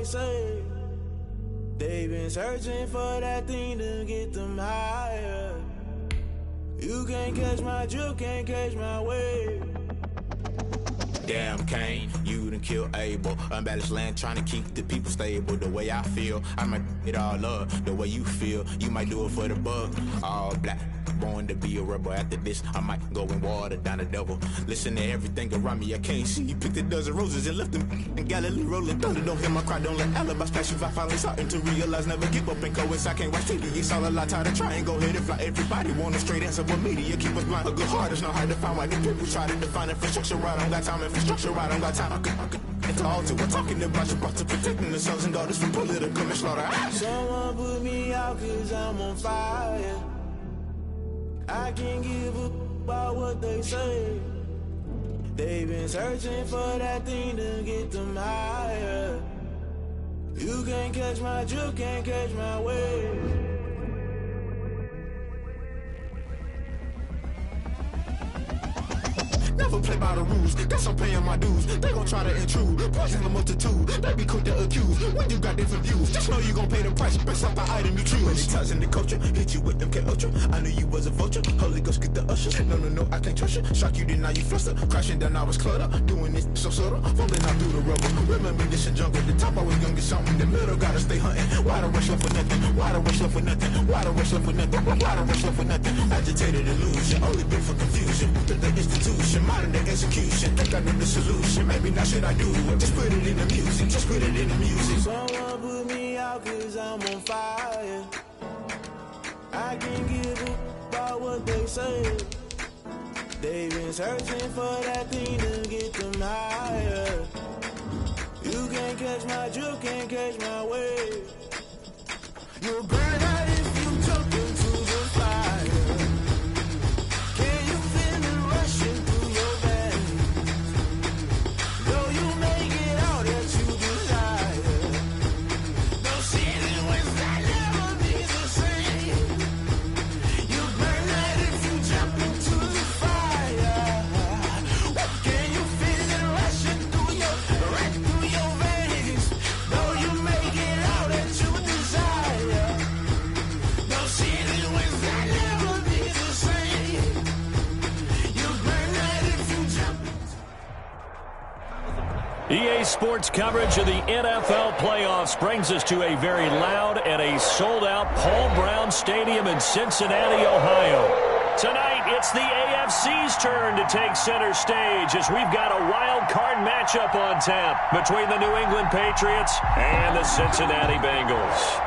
they say. They've been searching for that thing to get them higher. You can't catch my drift, can't catch my wave. Damn, Kane, you done killed Abel. Unbalanced land, trying to keep the people stable. The way I feel, I might it all up. The way you feel, you might do it for the bug. All black, born to be a rebel. After this, I might go and water down the devil. Listen to everything around me, I can't see. You picked a dozen roses and left them in Galilee rolling thunder. Don't hear my cry, don't let alibis pass you. I finally starting to realize, never give up and coincide. Can't watch TV, it's all a lot. Tired of trying, go ahead and fly. Everybody want a straight answer, but media keep us blind. A good heart is not hard to find. Why the people try to define infrastructure right? I don't got time, infrastructure right? I don't got time. I could into all to we're talking about you, brought to protecting the sons and daughters from political and slaughter. Someone put me out cause I'm on fire. I can't give a about what they say. They've been searching for that thing to get them higher. You can't catch my drift, can't catch my wave. Never play by the rules, guess I'm paying my dues. They gon' try to intrude, poison the multitude. They be quick to accuse, when you got different views. Just know you gon' pay the price, based off the item you choose. Many times in the culture, hit you with them K-Ultra. I knew you was a vulture, Holy Ghost get the usher. No, I can't trust you. Shock you, then now you fluster. Crashing down, I was cluttered. Doing this so subtle, fumbling out through the rubble. Remember this in jungle, the top always gonna get something. In the middle, gotta stay hunting. Why the rush left for nothing? Why the rush left for nothing? Why the rush left for nothing? Why the rush left for nothing? Agitated illusion, only been for confusion. To the institution, modern day execution. Think I know the solution, maybe not should I do it. Just put it in the music, just put it in the music. Someone put me out cause I'm on fire. I can't give a about what they say. They've been searching for that thing to get them higher. You can't catch my drift, can't catch my wave. You'll burn out if you jump into the fire. Can you feel it rushing through your veins? Though you make it all that you desire. No city was that never be the same. You burn out if you jump into the fire. Can you feel it rushing through your veins? Though you make it all that you desire. No city was that never be the same. You burn out if you jump into. EA Sports coverage of the NFL playoffs brings us to a very loud and a sold-out Paul Brown Stadium in Cincinnati, Ohio. Tonight, it's the AFC's turn to take center stage as we've got a wild card matchup on tap between the New England Patriots and the Cincinnati Bengals.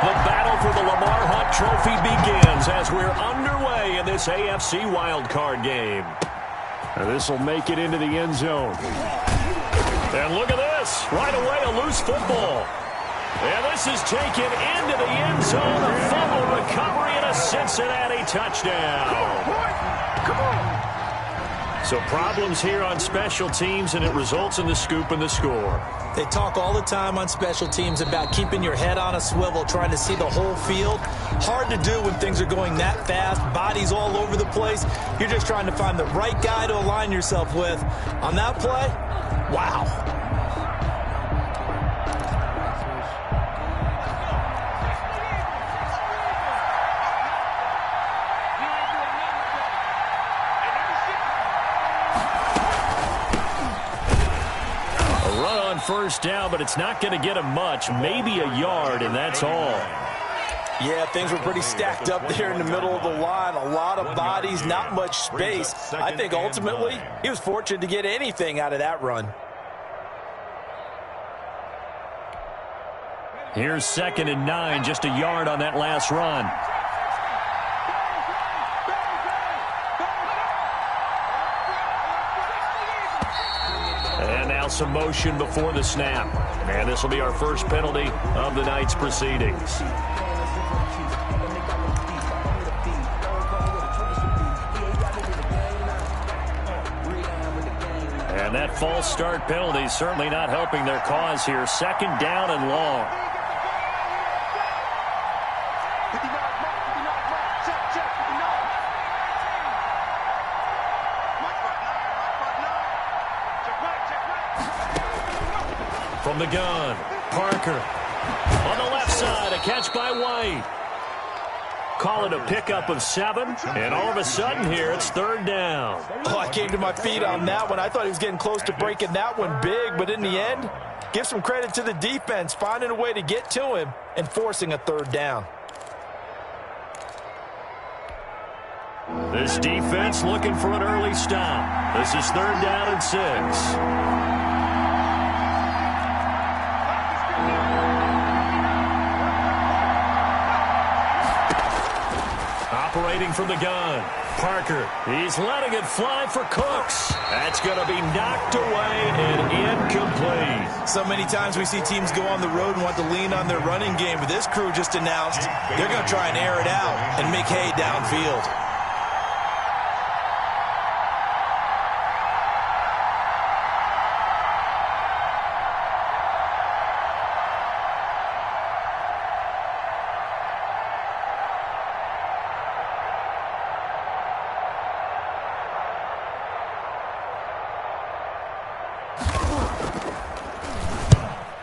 The battle for the Lamar Hunt Trophy begins as we're underway in this AFC wildcard game. And this will make it into the end zone. And look at this. Right away, a loose football. And this is taken into the end zone. A fumble recovery and a Cincinnati touchdown. Come on. So problems here on special teams, and it results in the scoop and the score. They talk all the time on special teams about keeping your head on a swivel, trying to see the whole field. Hard to do when things are going that fast, bodies all over the place. You're just trying to find the right guy to align yourself with. On that play, wow. First down, but it's not going to get him much, maybe a yard, and that's all. Yeah, things were pretty stacked up there in the middle of the line. A lot of bodies, not much space. I think ultimately he was fortunate to get anything out of that run. Here's 2nd and 9, just a yard on that last run. And now some motion before the snap. And this will be our first penalty of the night's proceedings. And that false start penalty certainly not helping their cause here. 2nd down and long. From the gun, Parker. On the left side, a catch by White. Call it a pickup of 7, and all of a sudden here, it's 3rd down. Oh, I came to my feet on that one. I thought he was getting close to breaking that one big, but in the end, give some credit to the defense, finding a way to get to him and forcing a 3rd down. This defense looking for an early stop. This is 3rd down and 6. Operating from the gun, Parker. He's letting it fly for Cooks. That's going to be knocked away and incomplete. So many times we see teams go on the road and want to lean on their running game, but this crew just announced they're going to try and air it out and make hay downfield.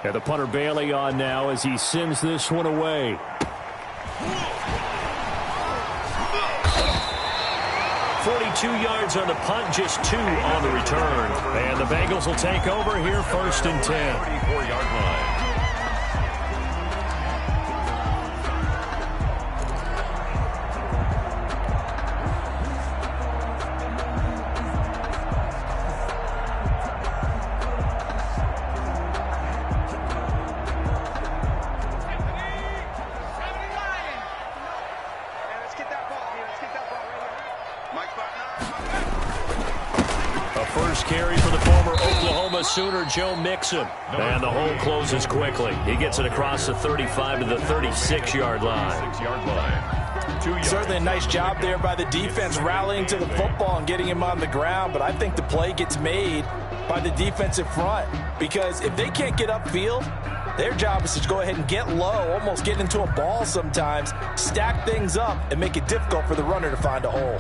And the punter Bailey on now as he sends this one away. Yards on the punt, just 2 on the return. And the Bengals will take over here 1st and 10. 34-yard line. Carry for the former Oklahoma Sooner, Joe Mixon. And the hole closes quickly. He gets it across the 35 to the 36-yard line. Certainly a nice job there by the defense rallying to the football and getting him on the ground, but I think the play gets made by the defensive front because if they can't get upfield, their job is to go ahead and get low, almost get into a ball sometimes, stack things up, and make it difficult for the runner to find a hole.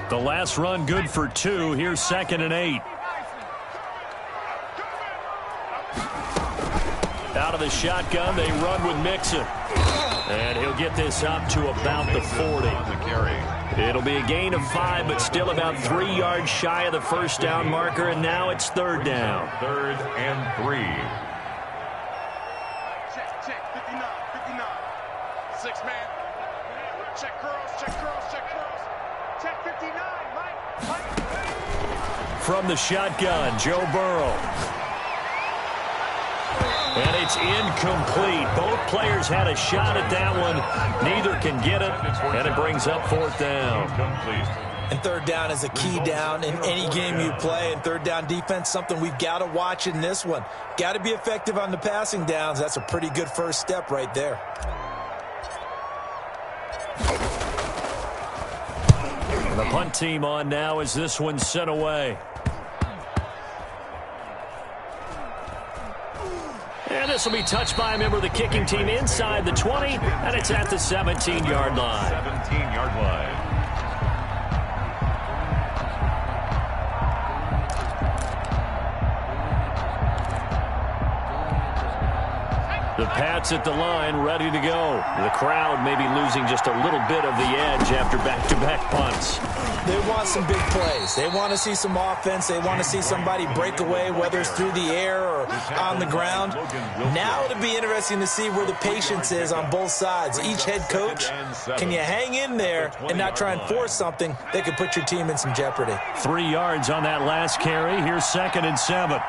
The last run good for 2. Here's 2nd and 8. Out of the shotgun, they run with Mixon. And he'll get this up to about the 40. It'll be a gain of 5, but still about 3 yards shy of the 1st down marker, and now it's 3rd down. 3rd and 3. Check, 59, 59. 6 man. Check curls, check curls, check curls. Check 59, Mike. From the shotgun, Joe Burrow. And it's incomplete. Both players had a shot at that one. Neither can get it, and it brings up 4th down. And 3rd down is a key down in any game you play. And 3rd down defense, something we've got to watch in this one. Got to be effective on the passing downs. That's a pretty good first step right there. The punt team on now as this one's sent away. And this will be touched by a member of the kicking team inside the 20, and it's at the 17-yard line. 17-yard line. The Pats at the line, ready to go. The crowd maybe losing just a little bit of the edge after back-to-back punts. They want some big plays. They want to see some offense. They want to see somebody break away, whether it's through the air or on the ground. Now it'll be interesting to see where the patience is on both sides. Each head coach, can you hang in there and not try and force something that could put your team in some jeopardy? 3 yards on that last carry. Here's 2nd and 7.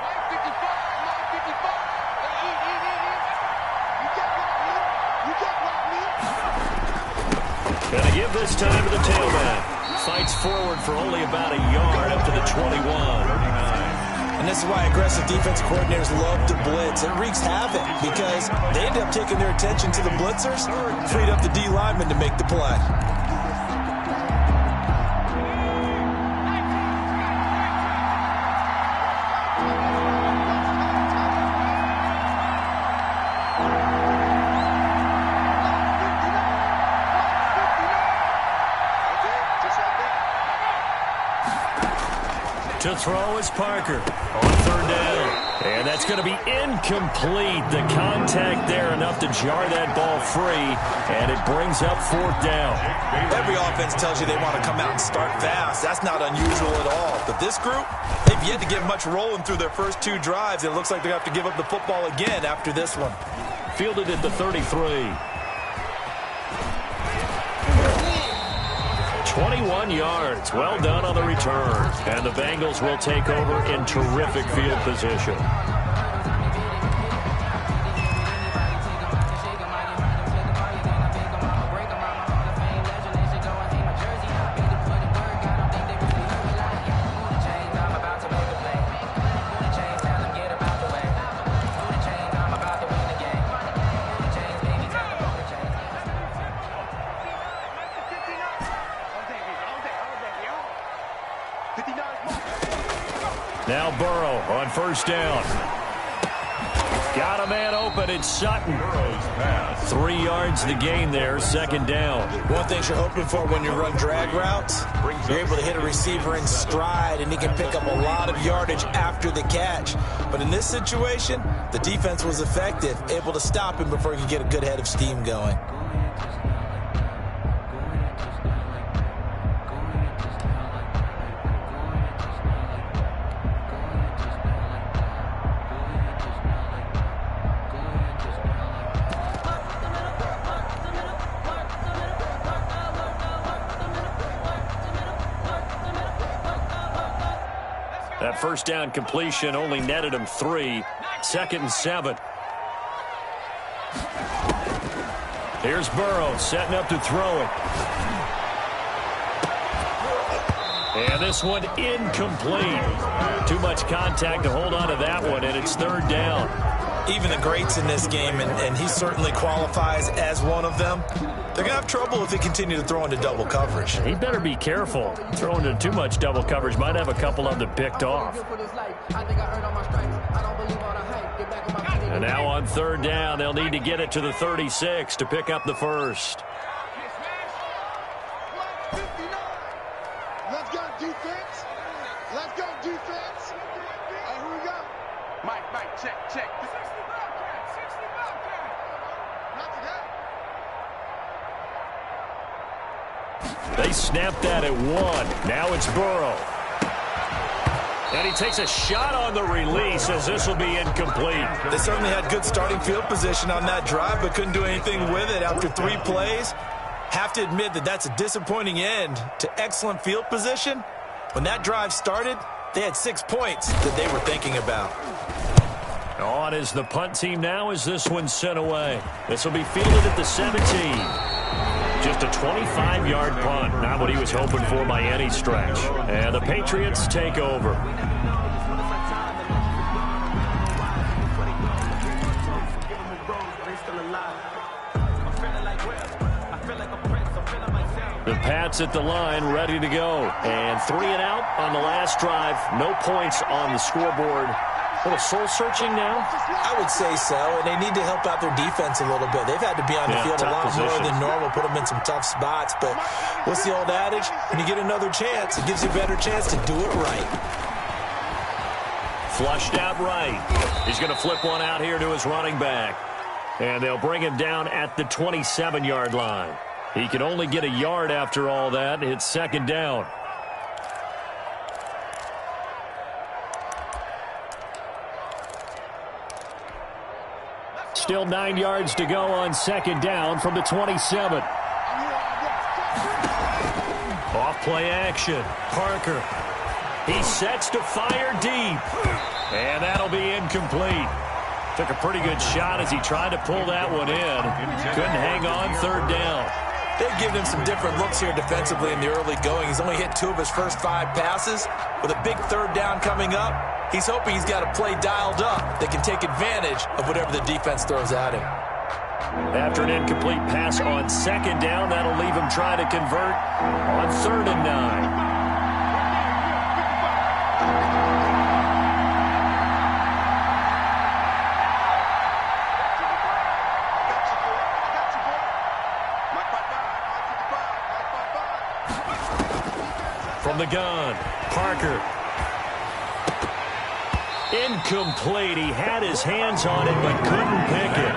And they give this time to the tailback. Fights forward for only about a yard up to the 21. 39. And this is why aggressive defensive coordinators love to blitz. It wreaks havoc because they end up taking their attention to the blitzers, freed up the D lineman to make the play. To throw is Parker on third down. And that's going to be incomplete. The contact there enough to jar that ball free, and it brings up fourth down. Every offense tells you they want to come out and start fast. That's not unusual at all. But this group, they've yet to get much rolling through their first two drives. It looks like they have to give up the football again after this one. Fielded at the 33. 21 yards. Well done on the return. And the Bengals will take over in terrific field position. Now Burrow on first down. Got a man open. It's Sutton. 3 yards the gain there, second down. One thing you're hoping for when you run drag routes, you're able to hit a receiver in stride, and he can pick up a lot of yardage after the catch. But in this situation, the defense was effective, able to stop him before he could get a good head of steam going. That first down completion only netted him 3. 2nd and 7. Here's Burrow setting up to throw it. And this one incomplete. Too much contact to hold on to that one, and it's third down. Even the greats in this game, and he certainly qualifies as one of them, they're going to have trouble if they continue to throw into double coverage. He better be careful. Throwing into too much double coverage might have a couple of them picked off. And now on third down, they'll need to get it to the 36 to pick up the first. Let's go defense. Let's go defense. All right, here we go. Mike, check. 60 Wildcat. Not today. They snapped that at 1. Now it's Burrow. And he takes a shot on the release as this will be incomplete. They certainly had good starting field position on that drive, but couldn't do anything with it after 3 plays. Have to admit that that's a disappointing end to excellent field position. When that drive started, they had 6 points that they were thinking about. On is the punt team now as this one's sent away. This will be fielded at the 17. Just a 25-yard punt. Not what he was hoping for by any stretch. And the Patriots take over. The Pats at the line, ready to go. And 3 and out on the last drive. No points on the scoreboard. A little soul-searching now? I would say so, and they need to help out their defense a little bit. They've had to be on the field a lot more than normal, put them in some tough spots. But what's the old adage? When you get another chance, it gives you a better chance to do it right. Flushed out right. He's going to flip one out here to his running back. And they'll bring him down at the 27-yard line. He can only get a yard after all that. It's second down. Still 9 yards to go on second down from the 27. Off play action. Parker. He sets to fire deep. And that'll be incomplete. Took a pretty good shot as he tried to pull that one in. Couldn't hang on third down. They've given him some different looks here defensively in the early going. He's only hit 2 of his first 5 passes. With a big third down coming up, he's hoping he's got a play dialed up that can take advantage of whatever the defense throws at him. After an incomplete pass on second down, that'll leave him trying to convert on 3rd and 9. From the gun, Parker. Incomplete. He had his hands on it but couldn't pick it.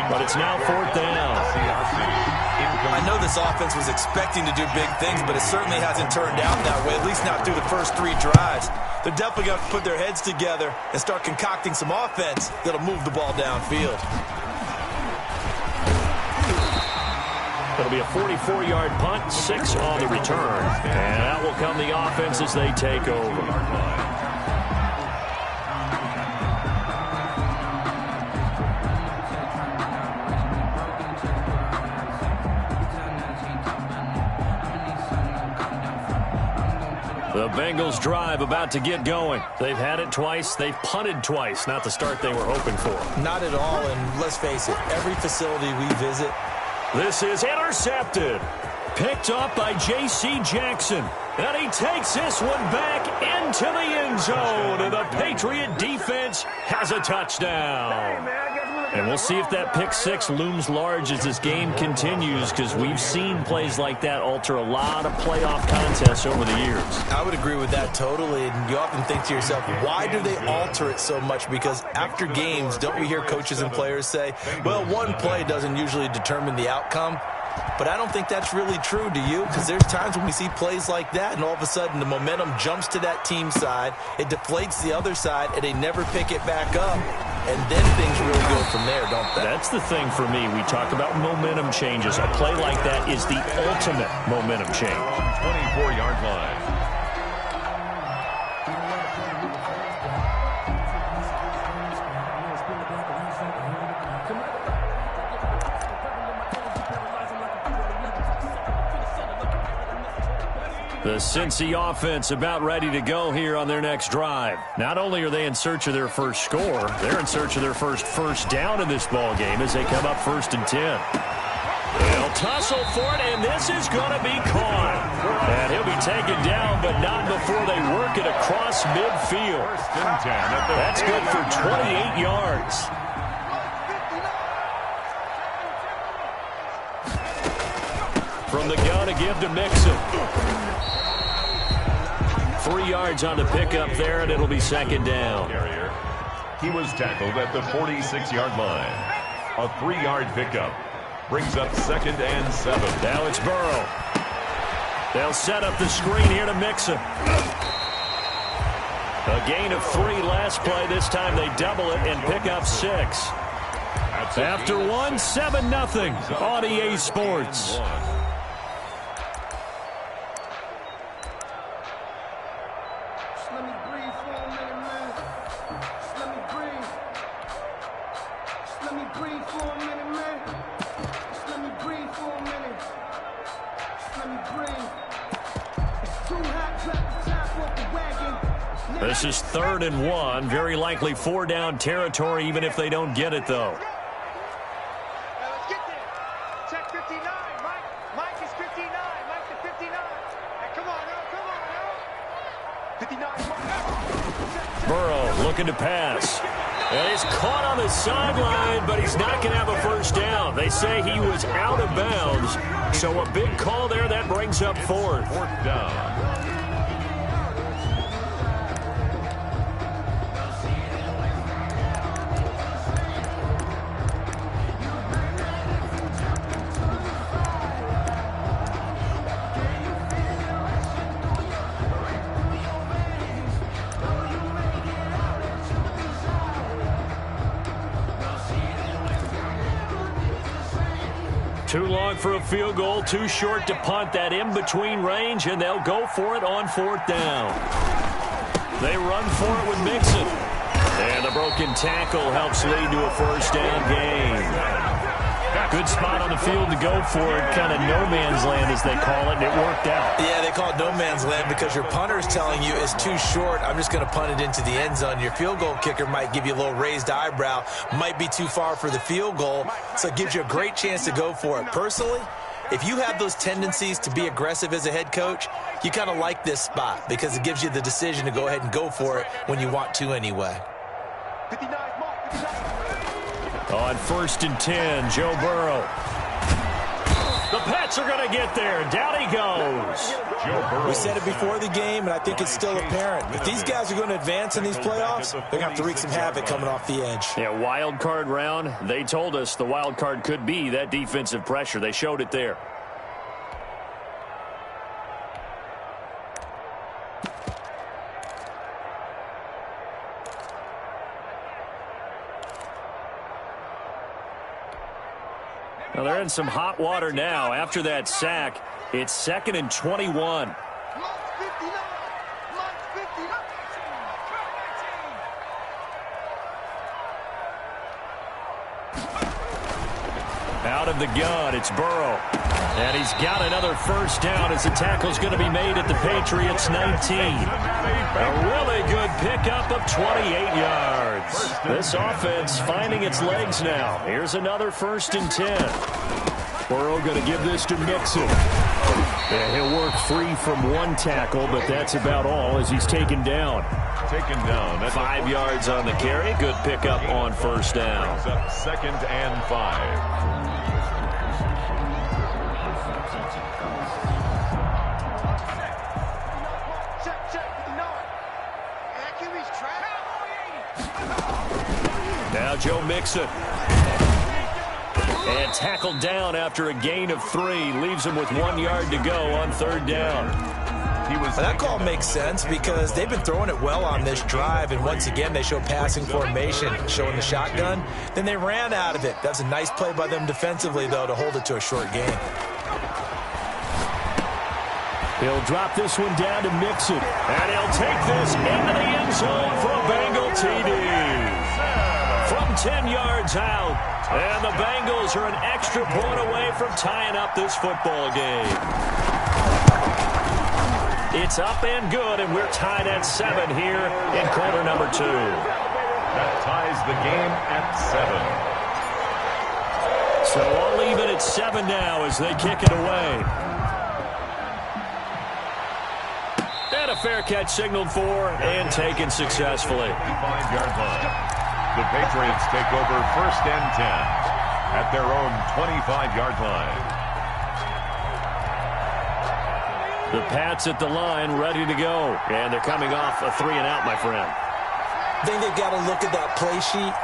But it's now 4th down. I know this offense was expecting to do big things, but it certainly hasn't turned out that way, at least not through the first 3 drives. They're definitely going to put their heads together and start concocting some offense that'll move the ball downfield. It'll be a 44-yard punt, 6 on the return. And out will come the offense as they take over. The Bengals drive about to get going. They've had it twice. They've punted twice. Not the start they were hoping for. Not at all, and let's face it, every facility we visit. This is intercepted. Picked up by J.C. Jackson. And he takes this one back into the end zone. And the Patriot defense has a touchdown. And we'll see if that pick 6 looms large as this game continues, because we've seen plays like that alter a lot of playoff contests over the years. I would agree with that totally. And you often think to yourself, why do they alter it so much? Because after games, don't we hear coaches and players say, well, one play doesn't usually determine the outcome? But I don't think that's really true, do you? Because there's times when we see plays like that, and all of a sudden the momentum jumps to that team side, it deflates the other side, and they never pick it back up. And then things really go from there, don't they? That's the thing for me. We talk about momentum changes. A play like that is the ultimate momentum change. 24-yard line. The Cincy offense about ready to go here on their next drive. Not only are they in search of their first score, they're in search of their first down in this ball game as they come up 1st and 10. They'll tussle for it, and this is going to be caught. And he'll be taken down, but not before they work it across midfield. 1st and 10. That's good for 28 yards. From the gun, a give to Mixon. 3 yards on the pickup there, and it'll be 2nd down. He was tackled at the 46-yard line. A 3-yard pickup brings up 2nd and 7. Now it's Burrow. They'll set up the screen here to Mixon. A gain of 3 last play. This time they double it and pick up 6. After 1, 7-0 on EA Sports. This is 3rd and 1. Very likely 4-down territory, even if they don't get it, though. Let's get there. Check 59. Mike is 59. Mike to 59. Hey, come on, Earl. 59. Burrow looking to pass. And he's caught on the sideline, but he's not going to have a 1st down. They say he was out of bounds. So a big call there. That brings up 4th. 4th down. Too long for a field goal, too short to punt. That in-between range, and they'll go for it on 4th down. They run for it with Mixon. And the broken tackle helps lead to a 1st down gain. Good spot on the field to go for it, kind of no man's land as they call it, and it worked out. Yeah, they call it no man's land because your punter is telling you it's too short. I'm just going to punt it into the end zone. Your field goal kicker might give you a little raised eyebrow, might be too far for the field goal, so it gives you a great chance to go for it. Personally, if you have those tendencies to be aggressive as a head coach, you kind of like this spot because it gives you the decision to go ahead and go for it when you want to anyway. 59. On 1st and 10, Joe Burrow. The Pats are going to get there. Down he goes. We said it before the game, and I think it's still apparent. If these guys are going to advance in these playoffs, they're going to have to wreak some havoc coming off the edge. Yeah, wild card round. They told us the wild card could be that defensive pressure. They showed it there. Well, they're in some hot water now. After that sack, it's 2nd and 21. Out of the gun, it's Burrow. And he's got another first down as the tackle's going to be made at the Patriots 19. A really good pickup of 28 yards. This offense finding its legs now. Here's another 1st and 10. Burrow going to give this to Mixon. Yeah, he'll work free from one tackle, but that's about all as he's taken down. 5 yards on the carry. Good pickup on 1st down. 2nd and 5. Now Joe Mixon. And tackled down after a gain of 3. Leaves him with 1 yard to go on 3rd down. That call makes sense because they've been throwing it well on this drive, and once again they show passing formation, showing the shotgun. Then they ran out of it. That was a nice play by them defensively, though, to hold it to a short gain. He'll drop this one down to Mixon, and he'll take this into the end zone for a Bengal TD. From 10 yards out, and the Bengals are an extra point away from tying up this football game. It's up and good, and we're tied at 7 here in quarter number 2. That ties the game at 7. So I'll leave it at 7 now as they kick it away. And a fair catch signaled for and taken successfully. 5-yard line. The Patriots take over 1st and 10 at their own 25-yard line. The Pats at the line, ready to go. And they're coming off a 3-and-out, my friend. I think they've got to look at that play sheet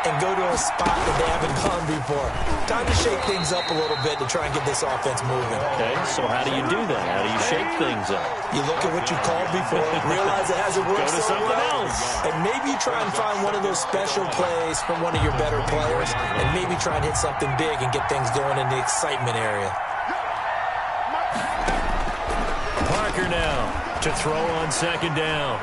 and go to a spot that they haven't gone before. Time to shake things up a little bit to try and get this offense moving. Okay, so how do you do that? How do you shake things up? You look at what you called before, realize it hasn't worked Go to so something well, else. and maybe you try and find one of those special plays from one of your better players, and maybe try and hit something big and get things going in the excitement area. Parker now to throw on 2nd down.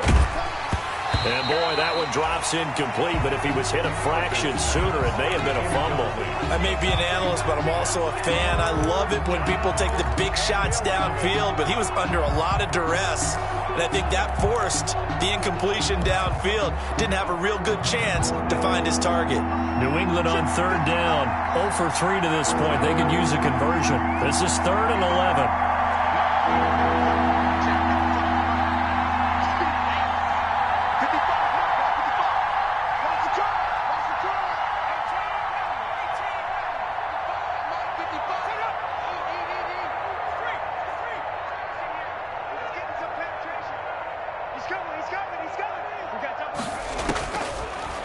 And boy, that one drops incomplete, but if he was hit a fraction sooner, it may have been a fumble. I may be an analyst, but I'm also a fan. I love it when people take the big shots downfield, but he was under a lot of duress, and I think that forced the incompletion downfield. Didn't have a real good chance to find his target. New England on 3rd down, 0 for 3 to this point. They could use a conversion. This is 3rd and 11.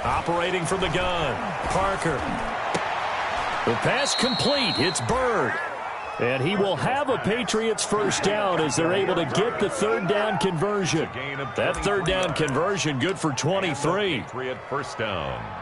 Operating from the gun, Parker. The pass complete. It's Bird. And he will have a Patriots 1st down as they're able to get the 3rd down conversion. That 3rd down conversion good for 23. Patriot 1st down.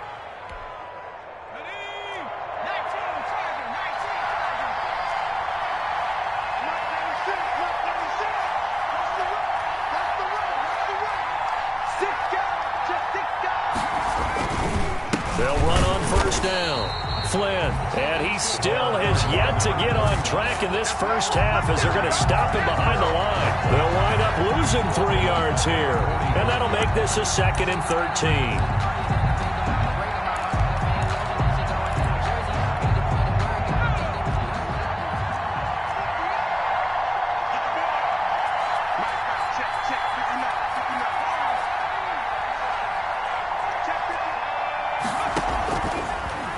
They'll run on 1st down. Flynn, and he still has yet to get on track in this first half as they're going to stop him behind the line. They'll wind up losing 3 yards here, and that'll make this a 2nd and 13.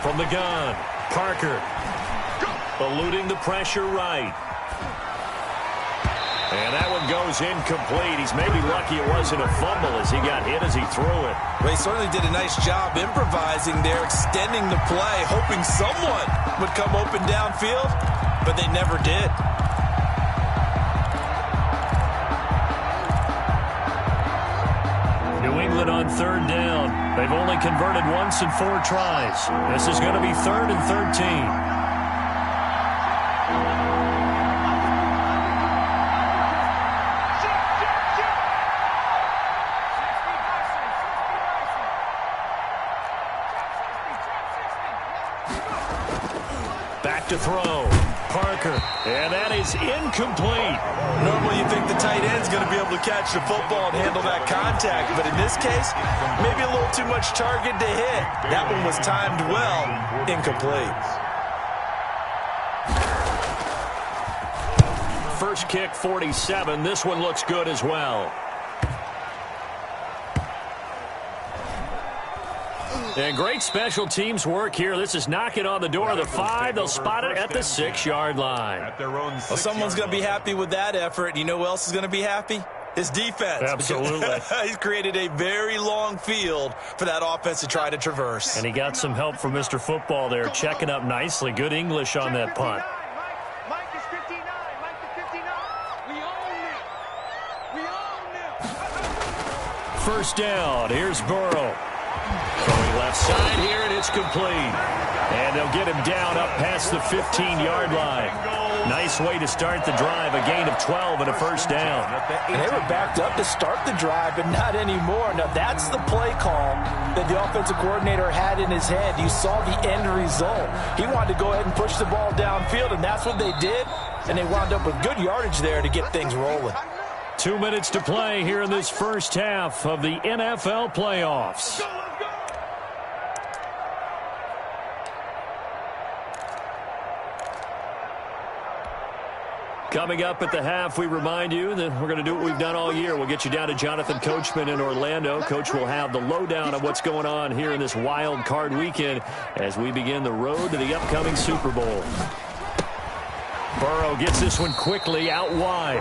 From the gun, Parker. eluding the pressure right. And that one goes incomplete. He's maybe lucky it wasn't a fumble as he got hit as he threw it. Well, he certainly did a nice job improvising there, extending the play, hoping someone would come open downfield, but they never did. New England on third down. They've only converted once in 4 tries. This is going to be 3rd and 13. To throw. Parker. And that is incomplete. Normally you think the tight end's going to be able to catch the football and handle that contact, but in this case, maybe a little too much target to hit. That one was timed well. Incomplete. First kick, 47. This one looks good as well. And great special teams work here. This is knocking on the door of the 5. They'll spot it at the 6-yard line. At their own 6-yard someone's going to be happy with that effort. You know who else is going to be happy? His defense. Absolutely. He's created a very long field for that offense to try to traverse. And he got some help from Mr. Football there, checking up nicely. Good English on that punt. Mike is 59. Mike is 59. We own it. First down. Here's Burrow. Going left side here, and it's complete. And they'll get him down up past the 15-yard line. Nice way to start the drive, a gain of 12 and a first down. And they were backed up to start the drive, but not anymore. Now, that's the play call that the offensive coordinator had in his head. You saw the end result. He wanted to go ahead and push the ball downfield, and that's what they did. And they wound up with good yardage there to get things rolling. 2 minutes to play here in this first half of the NFL playoffs. Coming up at the half, we remind you that we're going to do what we've done all year. We'll get you down to Jonathan Coachman in Orlando. Coach will have the lowdown of what's going on here in this wild card weekend as we begin the road to the upcoming Super Bowl. Burrow gets this one quickly out wide.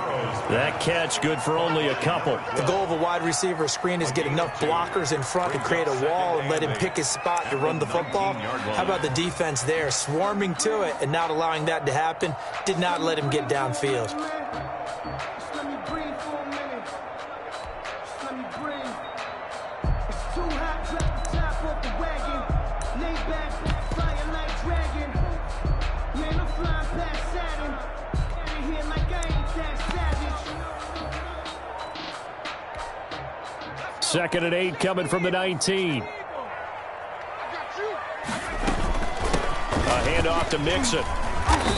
That catch good for only a couple. The goal of a wide receiver screen is get enough blockers in front to create a wall and let him pick his spot to run the football. How about the defense there, swarming to it and not allowing that to happen? Did not let him get downfield. Second and 8 coming from the 19. A handoff to Mixon.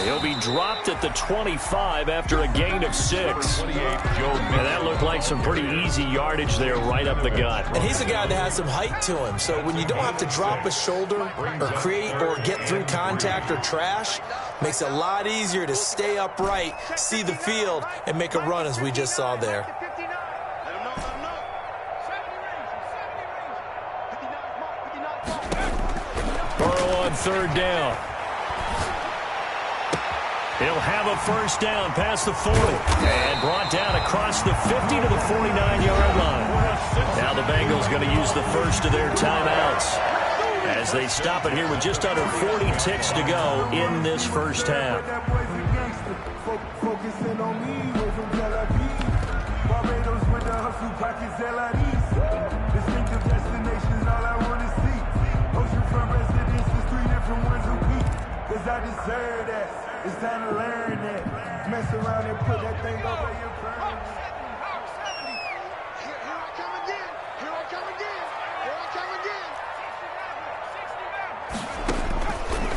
He'll be dropped at the 25 after a gain of 6. And that looked like some pretty easy yardage there right up the gut. And he's a guy that has some height to him. So when you don't have to drop a shoulder or create or get through contact or trash, makes it a lot easier to stay upright, see the field, and make a run as we just saw there. Burrow on third down. He'll have a first down past the 40 and brought down across the 50 to the 49-yard line. Now the Bengals going to use the first of their timeouts as they stop it here with just under 40 ticks to go in this first half. I deserve that. It's time to learn that. Mess around and put that thing over your crown. Here I come again. Here I come again. Here I come again.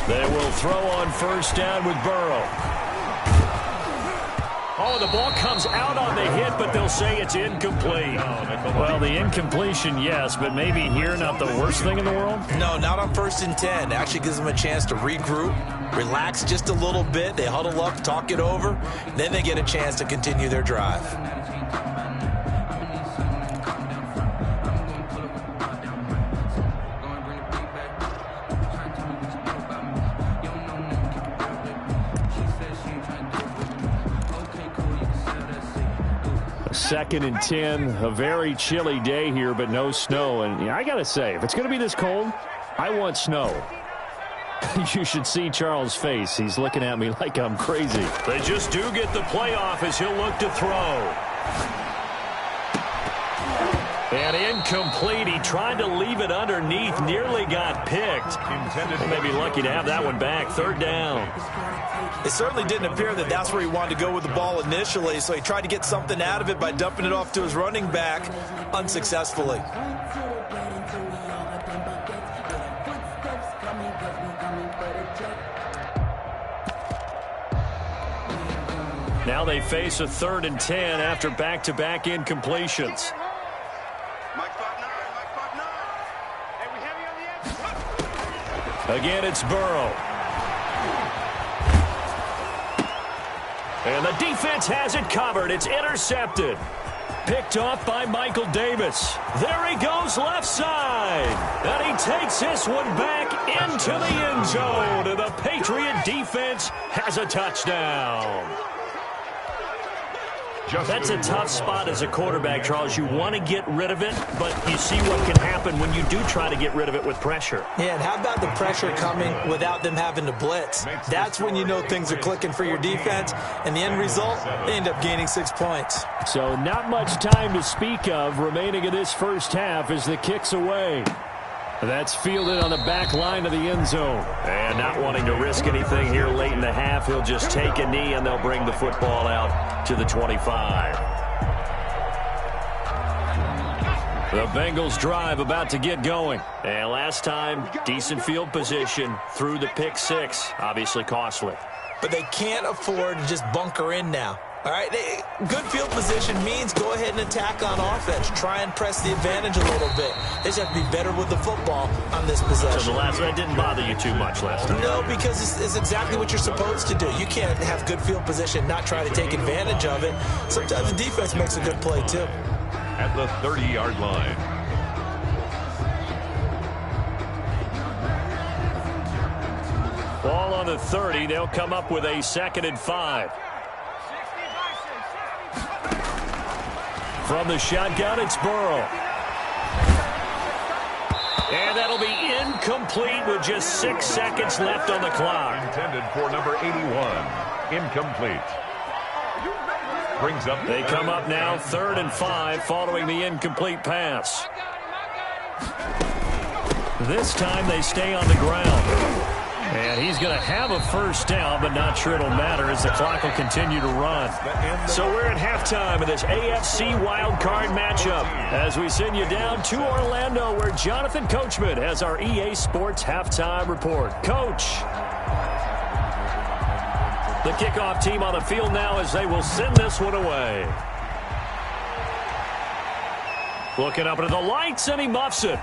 They will throw on first down with Burrow. Oh, the ball comes out on the hit, but they'll say it's incomplete. Well, the incompletion, yes, but maybe here not the worst thing in the world? No, not on 1st and 10. It actually gives them a chance to regroup, relax just a little bit. They huddle up, talk it over. Then they get a chance to continue their drive. 2nd and 10. A very chilly day here, but no snow. And I got to say, if it's going to be this cold, I want snow. You should see Charles' face. He's looking at me like I'm crazy. They just do get the playoff as he'll look to throw. And incomplete. He tried to leave it underneath. Nearly got picked. Maybe lucky to have that one back. 3rd down. It certainly didn't appear that that's where he wanted to go with the ball initially, so he tried to get something out of it by dumping it off to his running back unsuccessfully. Now they face a 3rd and 10 after back-to-back incompletions. Again, it's Burrow. And the defense has it covered. It's intercepted. Picked off by Michael Davis. There he goes left side. And he takes this one back into the end zone. And the Patriot defense has a touchdown. That's a tough spot as a quarterback, Charles. You want to get rid of it, but you see what can happen when you do try to get rid of it with pressure. Yeah, and how about the pressure coming without them having to blitz? That's when you know things are clicking for your defense, and the end result, they end up gaining 6 points. So not much time to speak of remaining in this first half as the kick's away. That's fielded on the back line of the end zone. And not wanting to risk anything here late in the half, he'll just take a knee and they'll bring the football out to the 25. The Bengals drive about to get going. And last time, decent field position through the pick 6. Obviously costly. But they can't afford to just bunker in now. All right, good field position means go ahead and attack on offense. Try and press the advantage a little bit. They just have to be better with the football on this possession. So the last one didn't bother you too much last time? No, because it's exactly what you're supposed to do. You can't have good field position, not try to take advantage of it. Sometimes the defense makes a good play, too. At the 30-yard line. Ball on the 30. They'll come up with a 2nd and 5. From the shotgun, it's Burrow. And that'll be incomplete with just 6 seconds left on the clock. Intended for number 81. Incomplete. Brings up. They come up now 3rd and 5 following the incomplete pass. This time they stay on the ground. And he's going to have a first down, but not sure it'll matter as the clock will continue to run. So we're at halftime of this AFC Wildcard matchup as we send you down to Orlando where Jonathan Coachman has our EA Sports halftime report. Coach. The kickoff team on the field now as they will send this one away. Looking up into the lights, and he muffs it.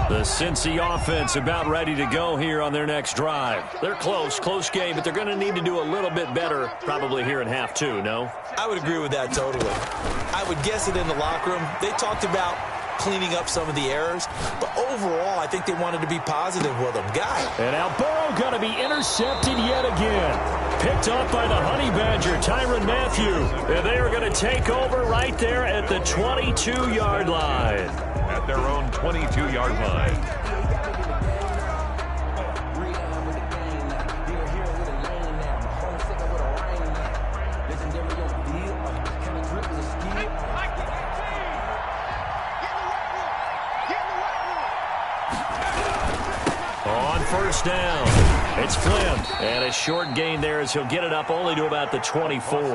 The Cincy offense about ready to go here on their next drive. They're close game, but they're going to need to do a little bit better probably here in half 2, no? I would agree with that totally. I would guess it in the locker room. They talked about cleaning up some of the errors, but overall, I think they wanted to be positive with them. And now Burrow going to be intercepted yet again. Picked up by the Honey Badger, Tyrann Mathieu. And they are going to take over right there at the 22-yard line. At their own 22-yard line. On first down, it's Flynn. And a short gain there as he'll get it up only to about the 24. To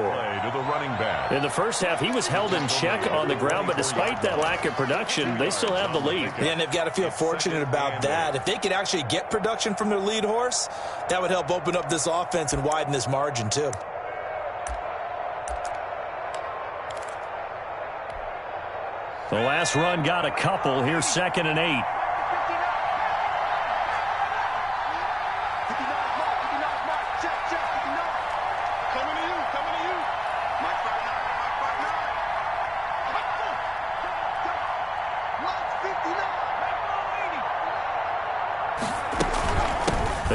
the running back. In the first half, he was held in check on the ground, but despite that lack of production, they still have the lead. Yeah, and they've got to feel fortunate about that. If they could actually get production from their lead horse, that would help open up this offense and widen this margin, too. The last run got a couple. Here's 2nd and 8.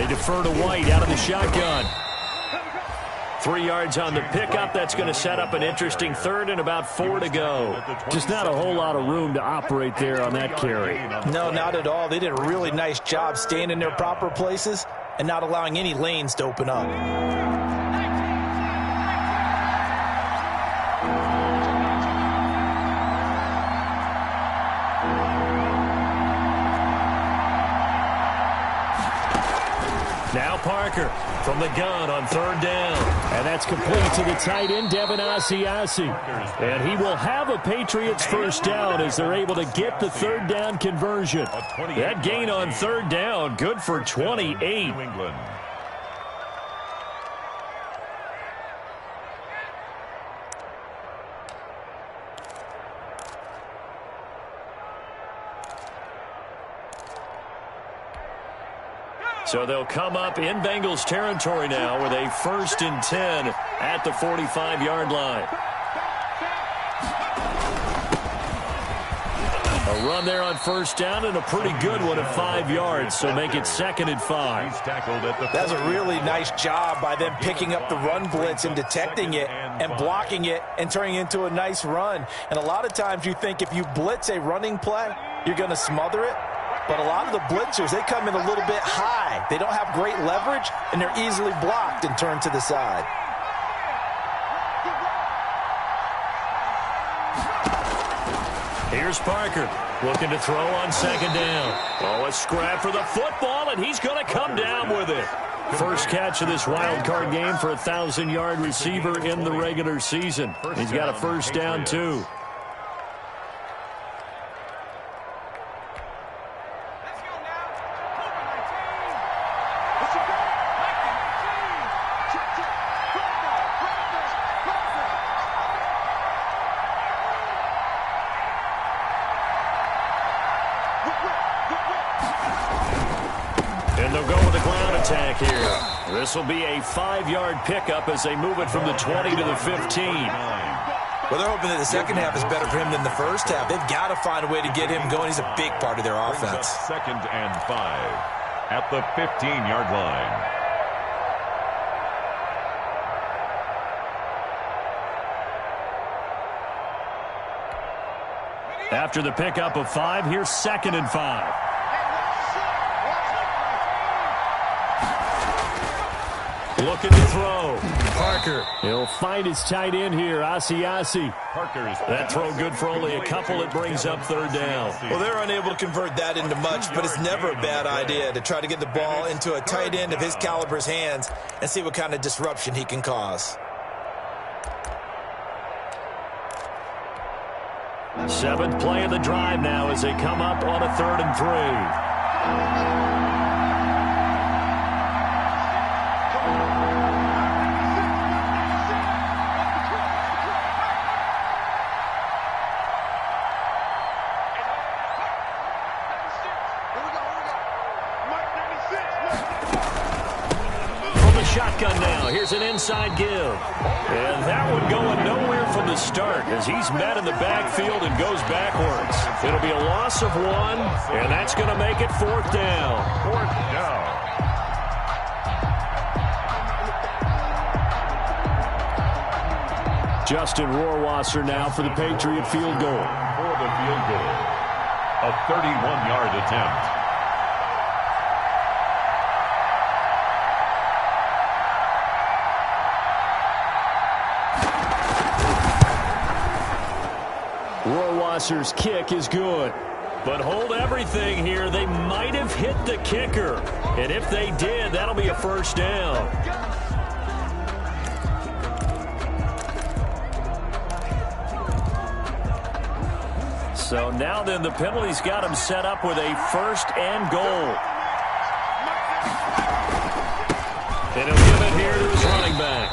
They defer to White out of the shotgun. 3 yards on the pickup. That's going to set up an interesting third and about 4 to go. Just not a whole lot of room to operate there on that carry. No, not at all. They did a really nice job staying in their proper places and not allowing any lanes to open up. Now Parker from the gun on 3rd down. And that's complete to the tight end, Devin Asiasi. And he will have a Patriots first down as they're able to get the 3rd down conversion. That gain on 3rd down, good for 28. So they'll come up in Bengals territory now with a 1st and 10 at the 45-yard line. A run there on 1st down and a pretty good one at 5 yards, so make it 2nd and 5. That's a really nice job by them picking up the run blitz and detecting it and blocking it and turning it into a nice run. And a lot of times you think if you blitz a running play, you're going to smother it. But a lot of the blitzers, they come in a little bit high. They don't have great leverage, and they're easily blocked and turned to the side. Here's Parker looking to throw on 2nd down. Oh, a scrap for the football, and he's going to come down with it. First catch of this wild card game for a 1,000-yard receiver in the regular season. He's got a 1st down, too. And they'll go with the ground attack here. This will be a 5-yard pickup as they move it from the 20 to the 15. Well, they're hoping that the second half is better for him than the first half. They've got to find a way to get him going. He's a big part of their offense. 2nd and 5 at the 15-yard line. After the pickup of 5, here's 2nd and 5. Looking to throw. Parker. He'll find his tight end here, Asiasi. That throw good for only a couple. It brings up 3rd down. Well, they're unable to convert that into much, but it's never a bad idea to try to get the ball into a tight end of his caliber's hands and see what kind of disruption he can cause. 7th play of the drive now as they come up on a 3rd and 3. Shotgun now. Here's an inside give. And that one going nowhere from the start as he's met in the backfield and goes backwards. It'll be a loss of 1, and that's going to make it 4th down. 4th down. Justin Rohrwasser now for the Patriot field goal. For the field goal. A 31-yard attempt. Rohrwasser's kick is good. But hold everything here. They might have hit the kicker. And if they did, that'll be a 1st down. So now then the penalty's got him set up with a 1st and goal. And he'll give it here to his running back.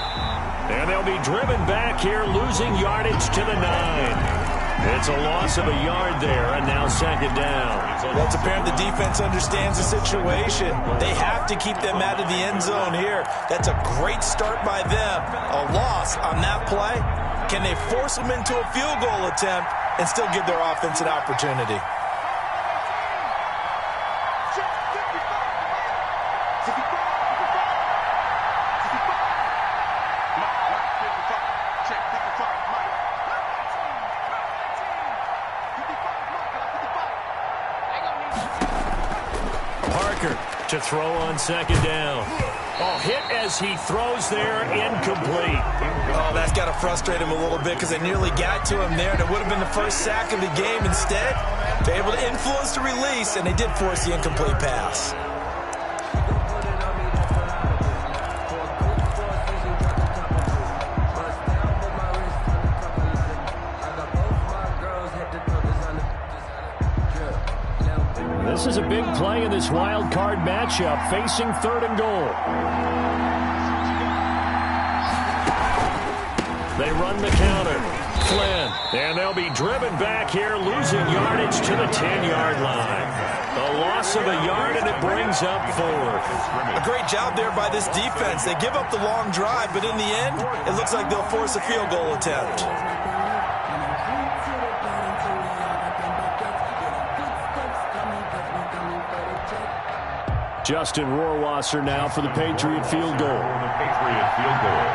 And they'll be driven back here, losing yardage to the 9. It's a loss of a yard there, and now 2nd down. Well, it's apparent the defense understands the situation. They have to keep them out of the end zone here. That's a great start by them. A loss on that play. Can they force them into a field goal attempt and still give their offense an opportunity? Check 55. throw on second down. Oh, hit as he throws there, incomplete. Oh, that's got to frustrate him a little bit because they nearly got to him there, and it would have been the first sack of the game. Instead, they're able to influence the release, and they did force the incomplete pass. This is a big play in this wild card matchup, facing 3rd and goal. They run the counter. Flynn. And they'll be driven back here, losing yardage to the 10-yard line. A loss of a yard, and it brings up 4th. A great job there by this defense. They give up the long drive, but in the end, it looks like they'll force a field goal attempt. Justin Rohrwasser now for the Patriot field goal. The Patriot field goal.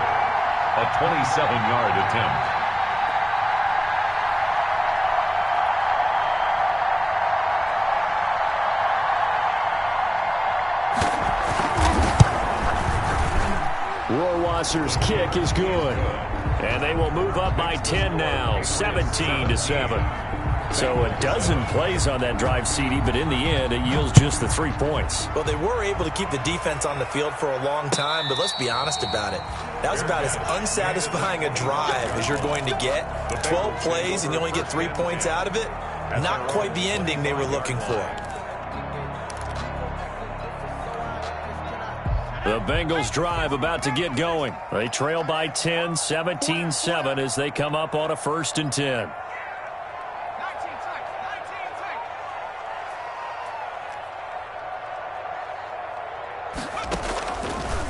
A 27-yard attempt. Rohrwasser's kick is good. And they will move up by 10 now, 17-7. So a dozen plays on that drive, CD, but in the end, it yields just the 3 points. Well, they were able to keep the defense on the field for a long time, but let's be honest about it. That was about as unsatisfying a drive as you're going to get. 12 plays and you only get 3 points out of it. Not quite the ending they were looking for. The Bengals drive about to get going. They trail by 10, 17-7 as they come up on a 1st and 10.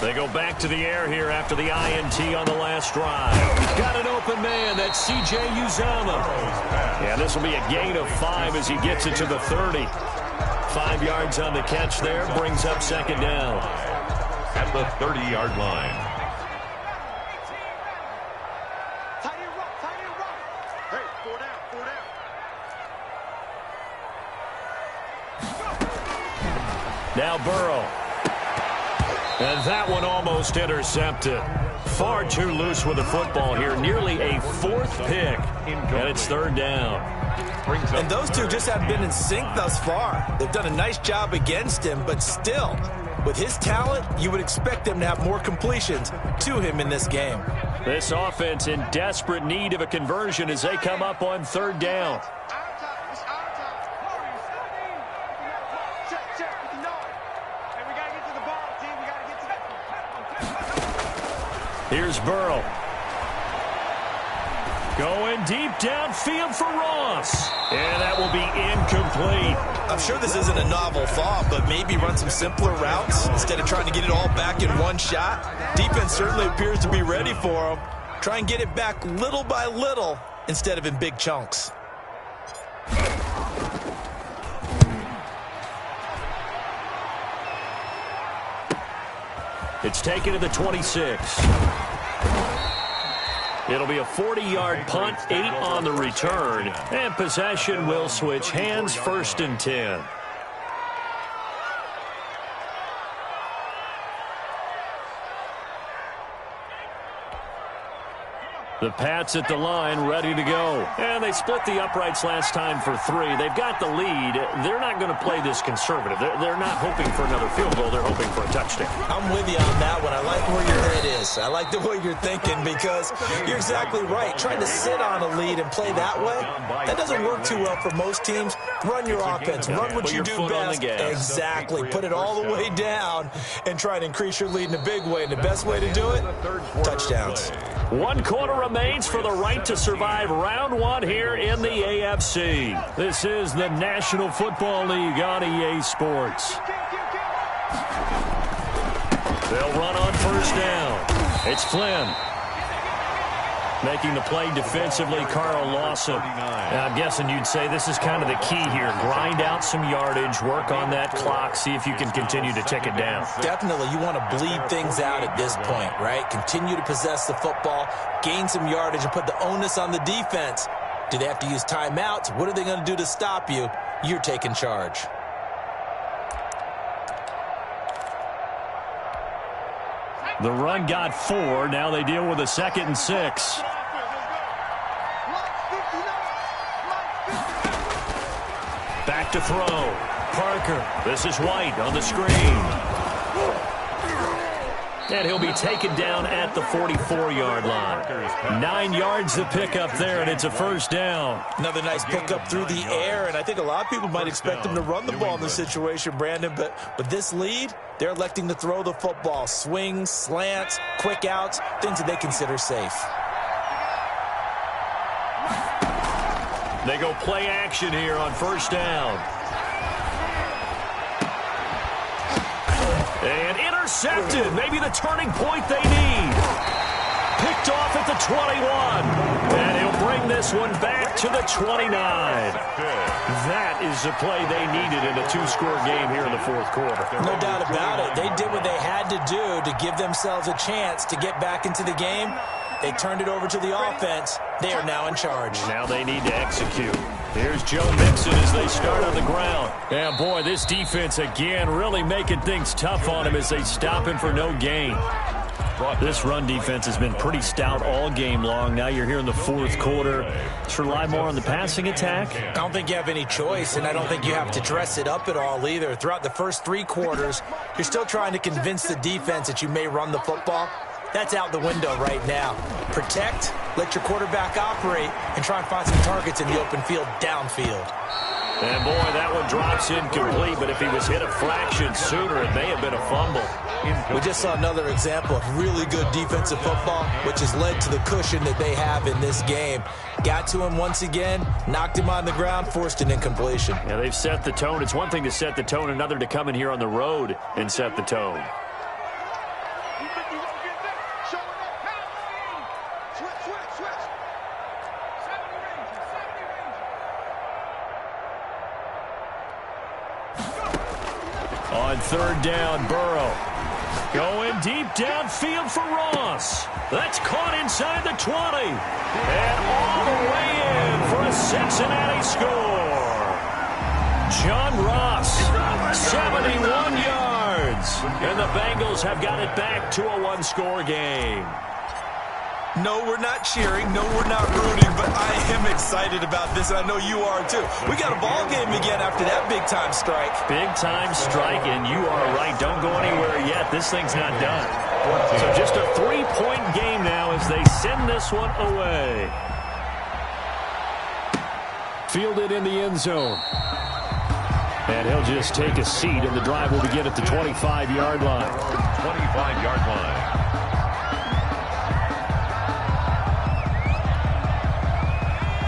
They go back to the air here after the INT on the last drive. Got an open man. That's C.J. Uzomah. Yeah, this will be a gain of 5 as he gets it to the 30. 5 yards on the catch there. Brings up 2nd down. At the 30-yard line. Hey, 4 down, 4 down. Now Burrow. And that one almost intercepted. Far too loose with the football here. Nearly a 4th pick. And it's 3rd down. And those two just haven't been in sync thus far. They've done a nice job against him, but still, with his talent, you would expect them to have more completions to him in this game. This offense in desperate need of a conversion as they come up on 3rd down. Here's Burrow. Going deep downfield for Ross. And that will be incomplete. I'm sure this isn't a novel thought, but maybe run some simpler routes instead of trying to get it all back in one shot. Defense certainly appears to be ready for him. Try and get it back little by little instead of in big chunks. It's taken to the 26. It'll be a 40-yard punt, 8 on the return, and possession will switch hands, 1st and 10. The Pats at the line, ready to go. And they split the uprights last time for 3. They've got the lead. They're not going to play this conservative. They're not hoping for another field goal. They're hoping for a touchdown. I'm with you on that one. I like where your head is. I like the way you're thinking because you're exactly right. Trying to sit on a lead and play that way, that doesn't work too well for most teams. Run your offense. Run what you do best. Exactly. Put it all the way down and try to increase your lead in a big way. And the best way to do it, touchdowns. 1 quarter remains for the right to survive round 1 here in the AFC. This is the National Football League on EA Sports. They'll run on 1st down. It's Flynn. Making the play defensively, Carl Lawson. And I'm guessing you'd say this is kind of the key here. Grind out some yardage, work on that clock, see if you can continue to tick it down. Definitely, you want to bleed things out at this point, right? Continue to possess the football, gain some yardage, and put the onus on the defense. Do they have to use timeouts? What are they going to do to stop you? You're taking charge. The run got 4. Now they deal with a 2nd and 6. Back to throw. Parker. This is White on the screen. And he'll be taken down at the 44-yard line. 9 yards to pick up there, and it's a first down. Another nice pickup through the air, and I think a lot of people might expect him to run the ball in this situation, Brandon, but with this lead, they're electing to throw the football. Swings, slants, quick outs, things that they consider safe. They go play action here on first down. And intercepted. Maybe the turning point they need. Picked off at the 21. And he'll bring this one back to the 29. That is the play they needed in a 2-score game here in the 4th quarter. No doubt about it. They did what they had to do to give themselves a chance to get back into the game. They turned it over to the offense. They are now in charge. Now they need to execute. Here's Joe Mixon as they start on the ground. And, boy, this defense, again, really making things tough on him as they stop him for no gain. This run defense has been pretty stout all game long. Now you're here in the 4th quarter. Let's rely more on the passing attack. I don't think you have any choice, and I don't think you have to dress it up at all either. Throughout the first 3 quarters, you're still trying to convince the defense that you may run the football. That's out the window right now. Protect, let your quarterback operate, and try and find some targets in the open field downfield. And, boy, that one drops incomplete, but if he was hit a fraction sooner, it may have been a fumble. We just saw another example of really good defensive football, which has led to the cushion that they have in this game. Got to him once again, knocked him on the ground, forced an incompletion. Yeah, they've set the tone. It's one thing to set the tone, another to come in here on the road and set the tone. On 3rd down, Burrow. Going deep downfield for Ross. That's caught inside the 20. And all the way in for a Cincinnati score. John Ross, 71 yards. And the Bengals have got it back to a 1-score game. No, we're not cheering. No, we're not rooting, but I am excited about this, and I know you are too. We got a ball game again after that big-time strike. Big-time strike, and you are right. Don't go anywhere yet. This thing's not done. So just a 3-point game now as they send this one away. Fielded in the end zone. And he'll just take a seat, and the drive will begin at the 25-yard line. 25-yard line.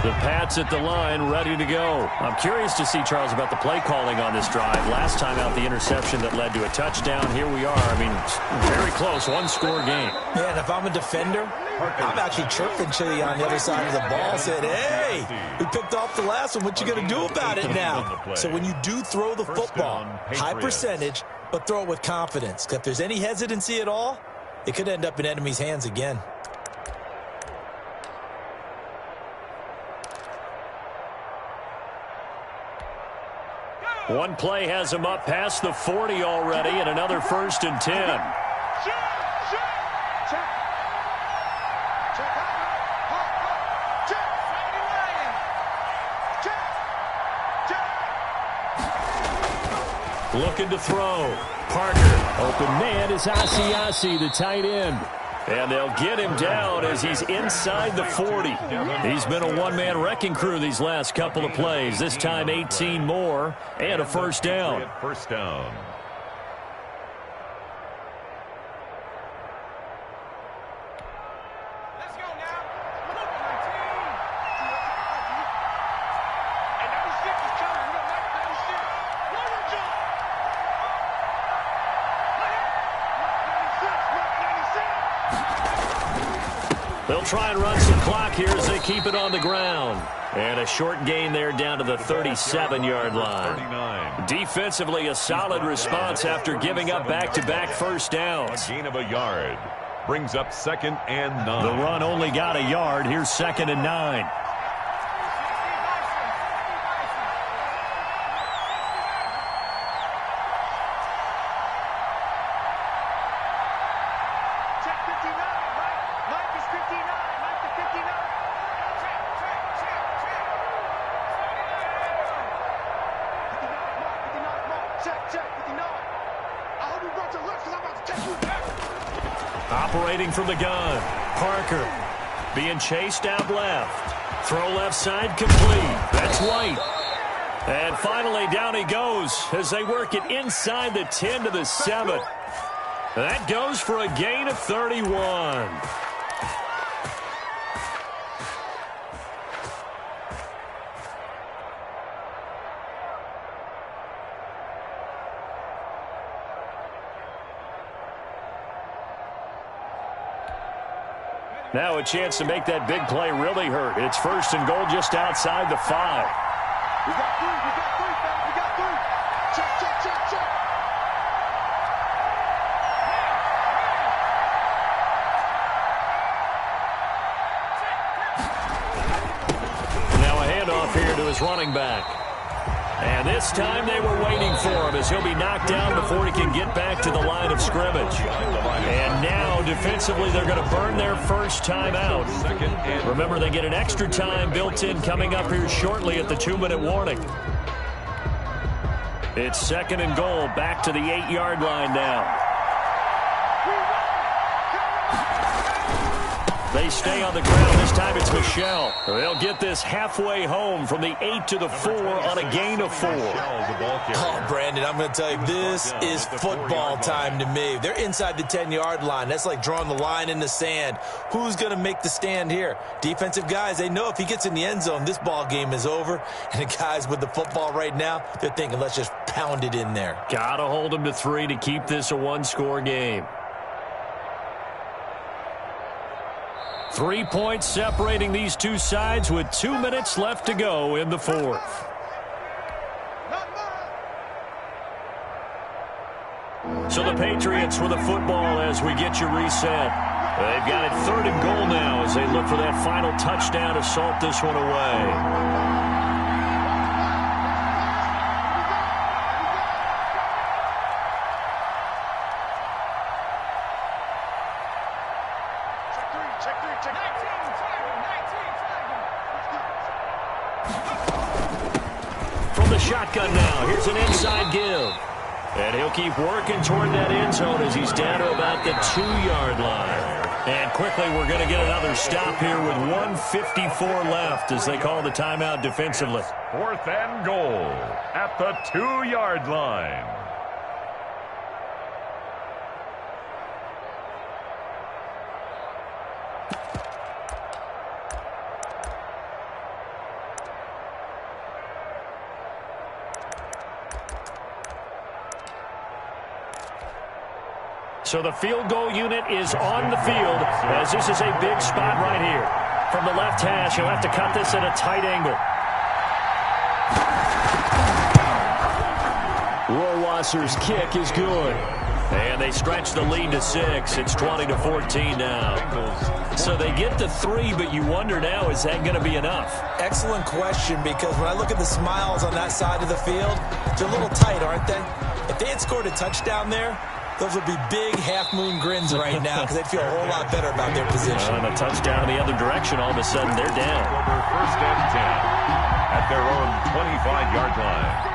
The Pats at the line, ready to go. I'm curious to see, Charles, about the play calling on this drive. Last time out, the interception that led to a touchdown. Here we are. I mean, very close, 1-score game. Yeah, and if I'm a defender, I'm actually chirping Chili on the other side of the ball, saying, hey, we picked off the last one. What you going to do about it now? So when you do throw the football, high percentage, but throw it with confidence. If there's any hesitancy at all, it could end up in enemy's hands again. One play has him up past the 40 already, and another 1st and 10. Looking to throw. Parker. Open man is Asiasi, the tight end. And they'll get him down as he's inside the 40. He's been a one-man wrecking crew these last couple of plays. This time 18 more and a first down. First down. They'll try and run some clock here as they keep it on the ground. And a short gain there down to the 37-yard line. 39. Defensively, a solid response after giving up back-to-back first downs. A gain of a yard. Brings up 2nd and 9. The run only got a yard. Here's 2nd and 9. operating from the gun. Parker being chased out left. Throw left side complete. That's White. And finally, down he goes as they work it inside the 10 to the 7. That goes for a gain of 31. Now a chance to make that big play really hurt. It's 1st and goal just outside the 5. We got 3, fellas, we got 3. Check, check, check, check. Now a handoff here to his running back. And this time they were waiting for him as he'll be knocked down before he can get back to the line of scrimmage. And now defensively they're going to burn their first time out. Remember, they get an extra time built in coming up here shortly at the 2-minute warning. It's 2nd and goal, back to the 8-yard line now. They stay on the ground. This time it's Michelle. They'll get this halfway home from the 8 to the 4 on a gain of 4. Oh, Brandon, I'm going to tell you, this is football time to me. They're inside the 10-yard line. That's like drawing the line in the sand. Who's going to make the stand here? Defensive guys, they know if he gets in the end zone, this ball game is over. And the guys with the football right now, they're thinking, let's just pound it in there. Got to hold them to 3 to keep this a 1-score game. 3 points separating these two sides with 2 minutes left to go in the 4th. So the Patriots with the football as we get you reset. They've got it 3rd and goal now as they look for that final touchdown to salt this one away. Shotgun now. Here's an inside give. And he'll keep working toward that end zone as he's down to about the 2-yard line. And quickly we're going to get another stop here with 1:54 left as they call the timeout defensively. 4th and goal at the 2-yard line. So the field goal unit is on the field as this is a big spot right here. From the left hash, he'll have to cut this at a tight angle. Rohrwasser's kick is good. And they stretch the lead to 6. It's 20-14 now. So they get to 3, but you wonder now, is that going to be enough? Excellent question, because when I look at the smiles on that side of the field, they're a little tight, aren't they? If they had scored a touchdown there, those would be big half-moon grins right now because they'd feel a whole lot better about their position. And a touchdown in the other direction, all of a sudden they're down. Over 1st and 10 at their own 25-yard line.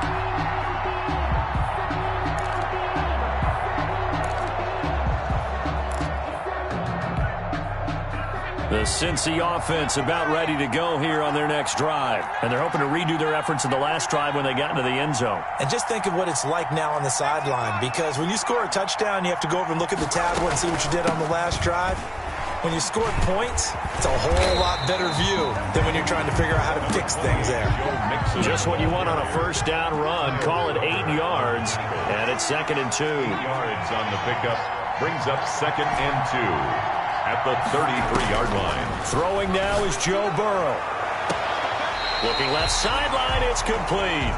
The Cincy offense about ready to go here on their next drive. And they're hoping to redo their efforts in the last drive when they got into the end zone. And just think of what it's like now on the sideline, because when you score a touchdown, you have to go over and look at the tablet and see what you did on the last drive. When you score points, it's a whole lot better view than when you're trying to figure out how to fix things there. Just what you want on a first down run. Call it 8 yards, and it's 2nd and 2. 8 yards on the pickup brings up 2nd and 2. At the 33-yard line. Throwing now is Joe Burrow. Looking left sideline, it's complete.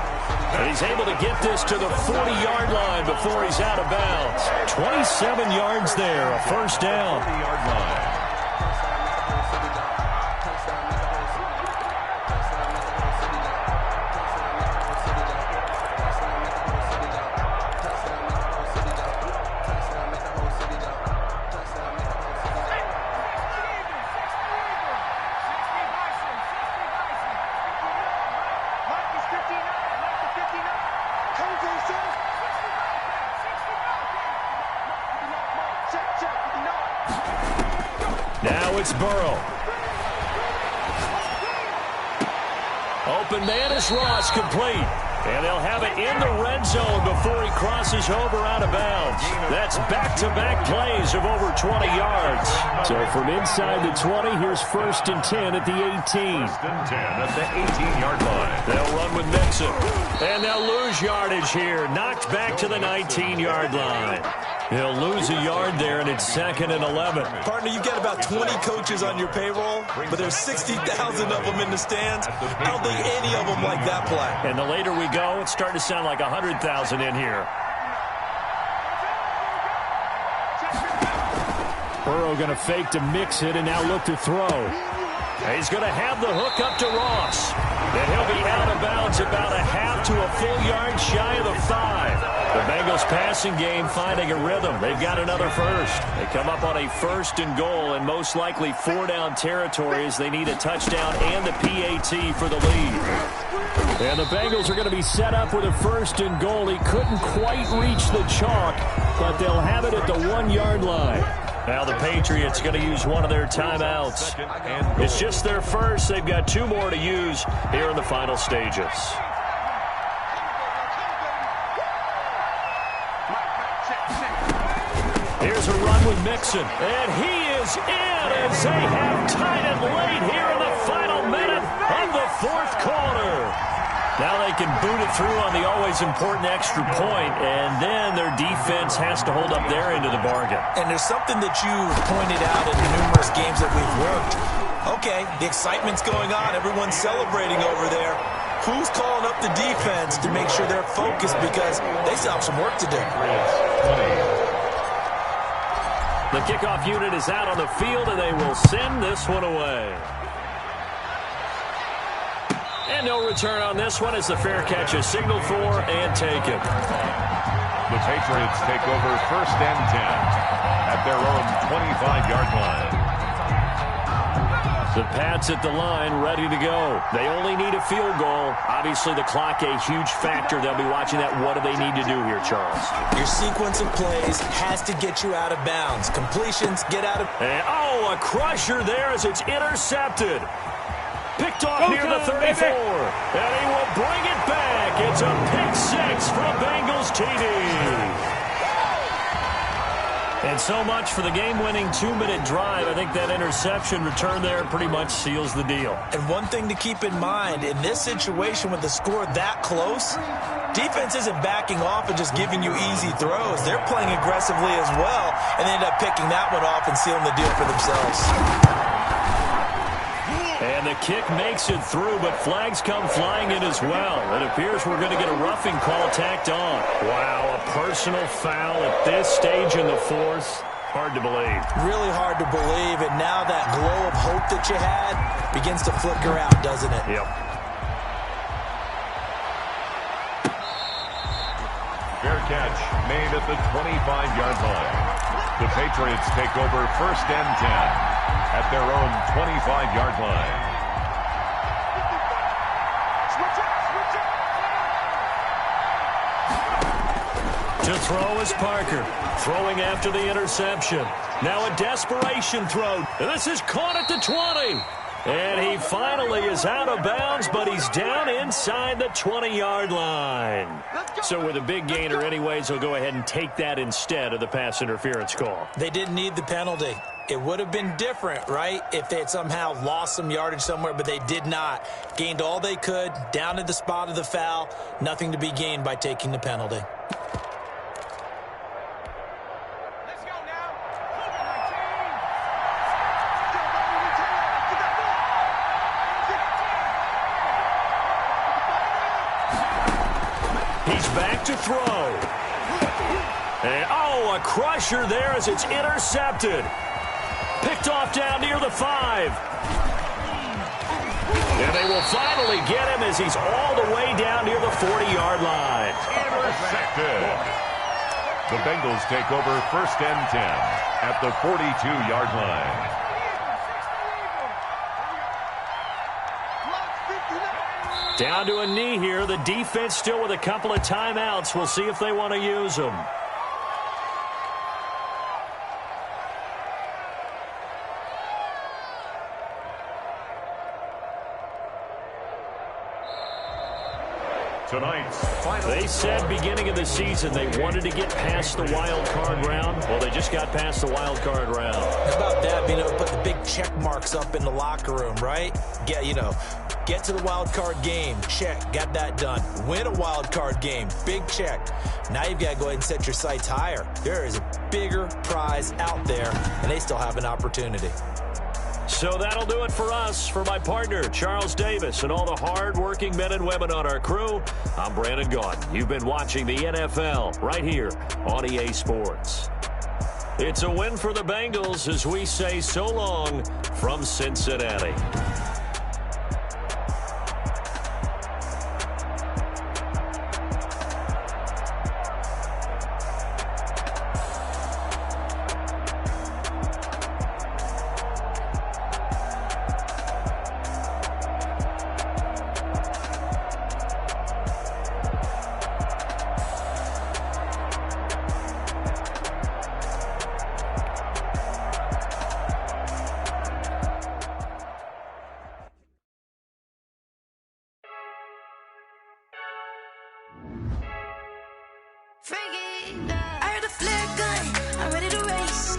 And he's able to get this to the 40-yard line before he's out of bounds. 27 yards there, a first down. 40-yard line. Now it's Burrow. Open man is Ross, complete. And they'll have it in the red zone before he crosses over out of bounds. That's back-to-back plays of over 20 yards. So from inside the 20, here's 1st and 10 at the 18. 1st and 10 at the 18-yard line. They'll run with Mixon. And they'll lose yardage here. Knocked back to the 19-yard line. He'll lose a yard there, and it's 2nd and 11. Partner, you got about 20 coaches on your payroll, but there's 60,000 of them in the stands. I don't think any of them like that play. And the later we go, it's starting to sound like 100,000 in here. Burrow going to fake to mix it and now look to throw. He's going to have the hook up to Ross. And he'll be out of bounds about a half to a full yard shy of the 5. The Bengals passing game finding a rhythm. They've got another first. They come up on a 1st and goal and most likely 4-down territory as they need a touchdown and the PAT for the lead. And the Bengals are going to be set up with a 1st and goal. He couldn't quite reach the chalk, but they'll have it at the 1-yard line. Now the Patriots going to use one of their timeouts. It's just their first. They've got 2 more to use here in the final stages. Here's a run with Mixon, and he is in as they have tied it late here in the final minute of the 4th quarter. Now they can boot it through on the always important extra point, and then their defense has to hold up their end of the bargain. And there's something that you've pointed out in numerous games that we've worked. Okay, the excitement's going on. Everyone's celebrating over there. Who's calling up the defense to make sure they're focused because they still have some work to do? The kickoff unit is out on the field, and they will send this one away. And no return on this one as the fair catch is signaled for and taken. The Patriots take over 1st and 10 at their own 25-yard line. The Pats at the line, ready to go. They only need a field goal. Obviously, the clock a huge factor. They'll be watching that. What do they need to do here, Charles? Your sequence of plays has to get you out of bounds. Completions, get out of... And, a crusher there as it's intercepted. Picked off near the 34. Baby. And he will bring it back. It's a pick 6 from Bengals TD. And so much for the game-winning 2-minute drive. I think that interception return there pretty much seals the deal. And one thing to keep in mind, in this situation with the score that close, defense isn't backing off and just giving you easy throws. They're playing aggressively as well, and they end up picking that one off and sealing the deal for themselves. And the kick makes it through, but flags come flying in as well. It appears we're going to get a roughing call tacked on. Wow, a personal foul at this stage in the 4th. Hard to believe. Really hard to believe, and now that glow of hope that you had begins to flicker out, doesn't it? Yep. Fair catch made at the 25-yard line. The Patriots take over 1st and 10 at their own 25-yard line. To throw is Parker. Throwing after the interception. Now a desperation throw. This is caught at the 20. And he finally is out of bounds, but he's down inside the 20-yard line. So with a big gainer anyways, he'll go ahead and take that instead of the pass interference call. They didn't need the penalty. It would have been different, right, if they had somehow lost some yardage somewhere, but they did not. Gained all they could, down at the spot of the foul. Nothing to be gained by taking the penalty. Back to throw. And, a crusher there as it's intercepted. Picked off down near the 5. And they will finally get him as he's all the way down near the 40-yard line. Intercepted. The Bengals take over 1st and 10 at the 42-yard line. Down to a knee here. The defense still with a couple of timeouts. We'll see if they want to use them. Tonight's final. They said beginning of the season they wanted to get past the wild card round. Well, they just got past the wild card round. How about that, being able to put the big check marks up in the locker room, right? Get to the wild card game. Check. Got that done. Win a wild card game. Big check. Now you've got to go ahead and set your sights higher. There is a bigger prize out there, and they still have an opportunity. So that'll do it for us. For my partner, Charles Davis, and all the hard-working men and women on our crew, I'm Brandon Gaudin. You've been watching the NFL right here on EA Sports. It's a win for the Bengals as we say so long from Cincinnati. I heard the flare gun, I'm ready to race.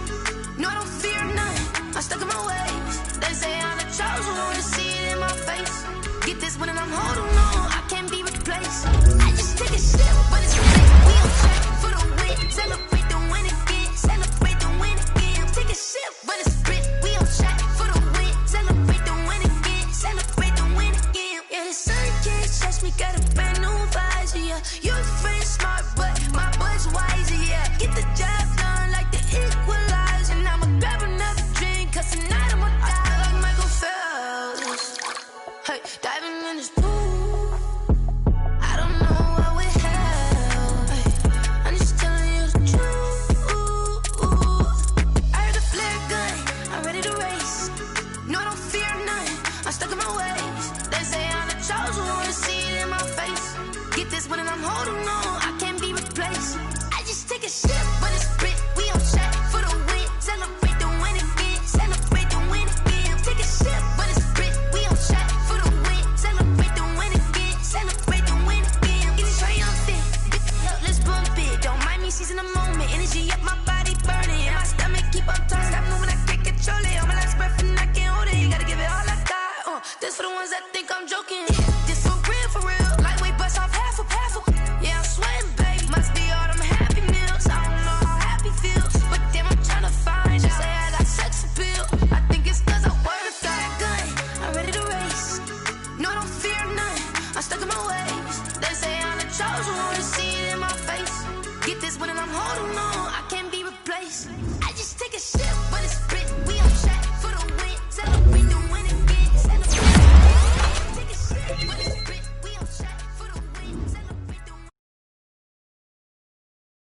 No, I don't fear none, I'm stuck in my ways. They say I'm the chosen one, to see it in my face. Get this one and I'm holding on, I can't be replaced. I just take a sip, but it's lit. We on track for the win, celebrate the win again, celebrate the win again. Take a sip, but it's lit. We on track for the win, celebrate the win again, celebrate the win again. Yeah, the sun can't touch me, got a brand new visor, yeah. You're friend smart, but my boy's wiser, yeah. Get the job done like the equalizer. And I'ma grab another drink, cause tonight I'ma die like Michael Phelps. Hey, diving in this pool, I don't know what would help. Hey, I'm just telling you the truth. I heard the flare gun, I'm ready to race. No, I don't fear none, I'm stuck in my ways. They say I'm the chosen one, to see it in my face. Get this one and I'm holding on.